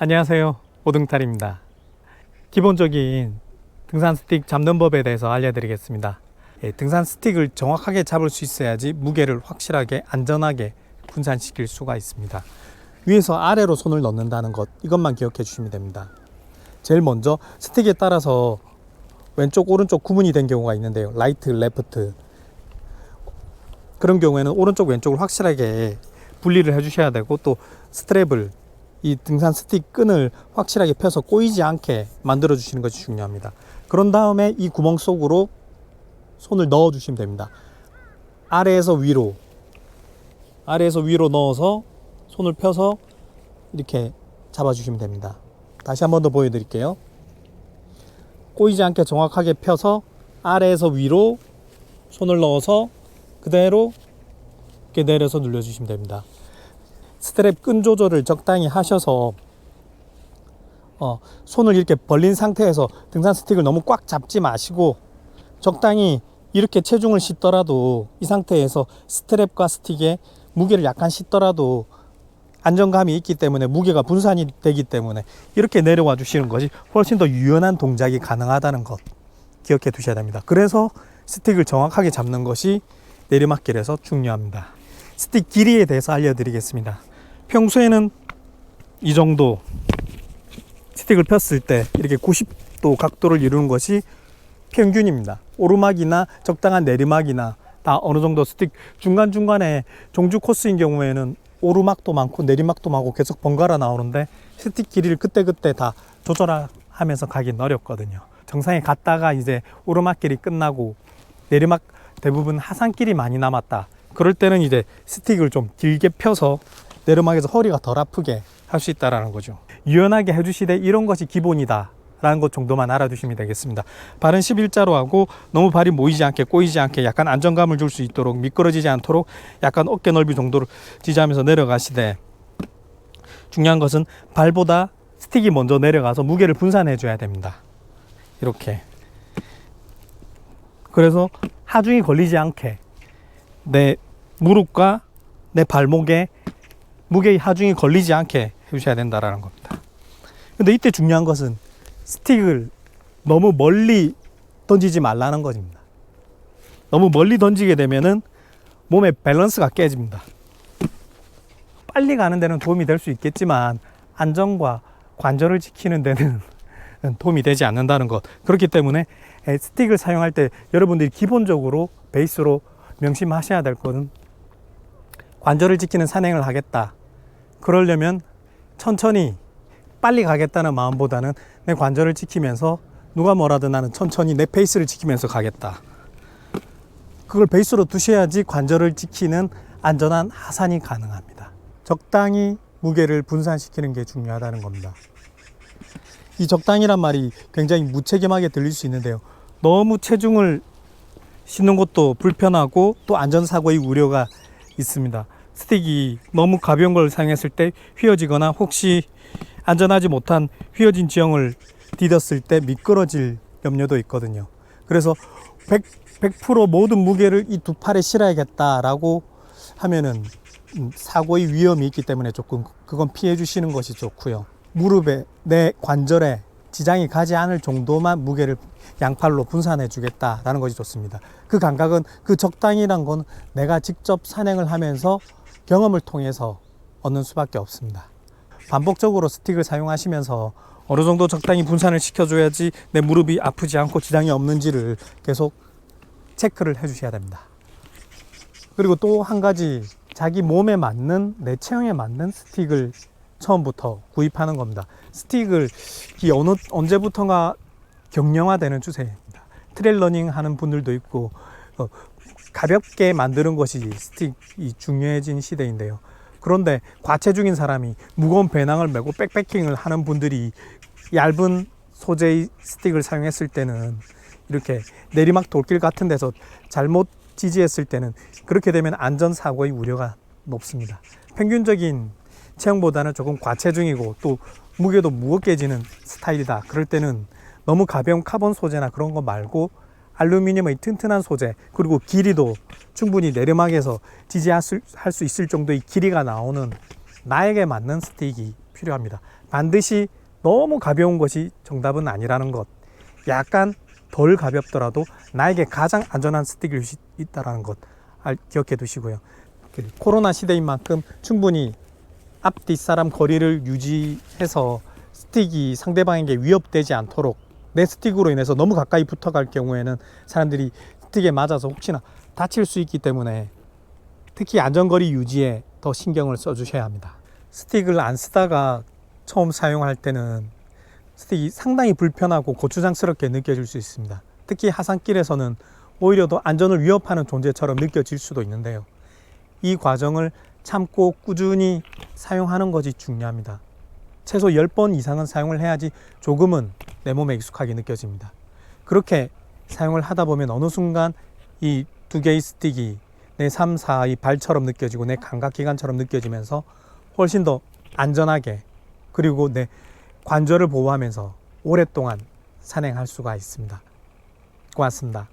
안녕하세요, 오등탈입니다. 기본적인 등산 스틱 잡는 법에 대해서 알려드리겠습니다. 등산 스틱을 정확하게 잡을 수 있어야지 무게를 확실하게 안전하게 분산시킬 수가 있습니다. 위에서 아래로 손을 넣는다는 것, 이것만 기억해 주시면 됩니다. 제일 먼저 스틱에 따라서 왼쪽 오른쪽 구분이 된 경우가 있는데요, 라이트 레프트. 그런 경우에는 오른쪽 왼쪽을 확실하게 분리를 해 주셔야 되고, 또 스트랩을, 이 등산 스틱 끈을 확실하게 펴서 꼬이지 않게 만들어 주시는 것이 중요합니다. 그런 다음에 이 구멍 속으로 손을 넣어 주시면 됩니다. 아래에서 위로 넣어서 손을 펴서 이렇게 잡아 주시면 됩니다. 다시 한 번 더 보여 드릴게요. 꼬이지 않게 정확하게 펴서 아래에서 위로 손을 넣어서 그대로 이렇게 내려서 눌러 주시면 됩니다. 스트랩 끈 조절을 적당히 하셔서 손을 이렇게 벌린 상태에서 등산 스틱을 너무 꽉 잡지 마시고, 적당히 이렇게 체중을 싣더라도 이 상태에서 스트랩과 스틱에 무게를 약간 싣더라도 안정감이 있기 때문에, 무게가 분산이 되기 때문에 이렇게 내려와 주시는 것이 훨씬 더 유연한 동작이 가능하다는 것 기억해 두셔야 됩니다. 그래서 스틱을 정확하게 잡는 것이 내리막길에서 중요합니다. 스틱 길이에 대해서 알려드리겠습니다. 평소에는 이 정도 스틱을 폈을 때 이렇게 90도 각도를 이루는 것이 평균입니다. 오르막이나 적당한 내리막이나 다 어느 정도 스틱 중간중간에 종주 코스인 경우에는 오르막도 많고 내리막도 많고 계속 번갈아 나오는데, 스틱 길이를 그때그때 다 조절하면서 가긴 어렵거든요. 정상에 갔다가 이제 오르막길이 끝나고 내리막 대부분 하산길이 많이 남았다, 그럴 때는 이제 스틱을 좀 길게 펴서 내리막에서 허리가 덜 아프게 할 수 있다는 거죠. 유연하게 해주시되 이런 것이 기본이다 라는 것 정도만 알아두시면 되겠습니다. 발은 11자로 하고 너무 발이 모이지 않게 꼬이지 않게 약간 안정감을 줄 수 있도록, 미끄러지지 않도록 약간 어깨 넓이 정도를 지지하면서 내려가시되, 중요한 것은 발보다 스틱이 먼저 내려가서 무게를 분산해 줘야 됩니다. 이렇게. 그래서 하중이 걸리지 않게 내 무릎과 내 발목에 무게의 하중이 걸리지 않게 해주셔야 된다는 겁니다. 근데 이때 중요한 것은 스틱을 너무 멀리 던지지 말라는 것입니다. 너무 멀리 던지게 되면은 몸의 밸런스가 깨집니다. 빨리 가는 데는 도움이 될 수 있겠지만 안전과 관절을 지키는 데는 도움이 되지 않는다는 것. 그렇기 때문에 스틱을 사용할 때 여러분들이 기본적으로 베이스로 명심하셔야 될 것은, 관절을 지키는 산행을 하겠다, 그러려면 천천히 빨리 가겠다는 마음보다는 내 관절을 지키면서 누가 뭐라든 나는 천천히 내 페이스를 지키면서 가겠다, 그걸 베이스로 두셔야지 관절을 지키는 안전한 하산이 가능합니다. 적당히 무게를 분산시키는 게 중요하다는 겁니다. 이 적당이란 말이 굉장히 무책임하게 들릴 수 있는데요, 너무 체중을 싣는 것도 불편하고 또 안전사고의 우려가 있습니다. 스틱이 너무 가벼운 걸 사용했을 때 휘어지거나 혹시 안전하지 못한 휘어진 지형을 디뎠을 때 미끄러질 염려도 있거든요. 그래서 100% 모든 무게를 이 두 팔에 실어야겠다라고 하면은 사고의 위험이 있기 때문에 조금 그건 피해 주시는 것이 좋고요. 무릎에, 내 관절에 지장이 가지 않을 정도만 무게를 양팔로 분산해 주겠다라는 것이 좋습니다. 그 감각은, 그 적당이란 건 내가 직접 산행을 하면서 경험을 통해서 얻는 수밖에 없습니다. 반복적으로 스틱을 사용하시면서 어느 정도 적당히 분산을 시켜줘야지 내 무릎이 아프지 않고 지장이 없는지를 계속 체크를 해주셔야 됩니다. 그리고 또 한 가지, 자기 몸에 맞는, 내 체형에 맞는 스틱을 처음부터 구입하는 겁니다. 스틱을 언제부턴가 경량화되는 추세입니다. 트레일 러닝 하는 분들도 있고, 가볍게 만드는 것이 스틱이 중요해진 시대인데요. 그런데 과체중인 사람이 무거운 배낭을 메고 백패킹을 하는 분들이 얇은 소재의 스틱을 사용했을 때는, 이렇게 내리막 돌길 같은 데서 잘못 지지했을 때는, 그렇게 되면 안전사고의 우려가 높습니다. 평균적인 체형보다는 조금 과체중이고 또 무게도 무겁게 지는 스타일이다, 그럴 때는 너무 가벼운 카본 소재나 그런 거 말고 알루미늄의 튼튼한 소재, 그리고 길이도 충분히 내리막에서 지지할 수 있을 정도의 길이가 나오는 나에게 맞는 스틱이 필요합니다. 반드시 너무 가벼운 것이 정답은 아니라는 것. 약간 덜 가볍더라도 나에게 가장 안전한 스틱일 수 있다는 것 기억해 두시고요. 코로나 시대인 만큼 충분히 앞 뒷사람 거리를 유지해서 스틱이 상대방에게 위협되지 않도록, 내 스틱으로 인해서 너무 가까이 붙어갈 경우에는 사람들이 스틱에 맞아서 혹시나 다칠 수 있기 때문에 특히 안전거리 유지에 더 신경을 써주셔야 합니다. 스틱을 안 쓰다가 처음 사용할 때는 스틱이 상당히 불편하고 고추장스럽게 느껴질 수 있습니다. 특히 하산길에서는 오히려 더 안전을 위협하는 존재처럼 느껴질 수도 있는데요. 이 과정을 참고 꾸준히 사용하는 것이 중요합니다. 최소 10번 이상은 사용을 해야지 조금은 내 몸에 익숙하게 느껴집니다. 그렇게 사용을 하다 보면 어느 순간 이 두 개의 스틱이 내 삶, 사의 발처럼 느껴지고 내 감각기관처럼 느껴지면서 훨씬 더 안전하게, 그리고 내 관절을 보호하면서 오랫동안 산행할 수가 있습니다. 고맙습니다.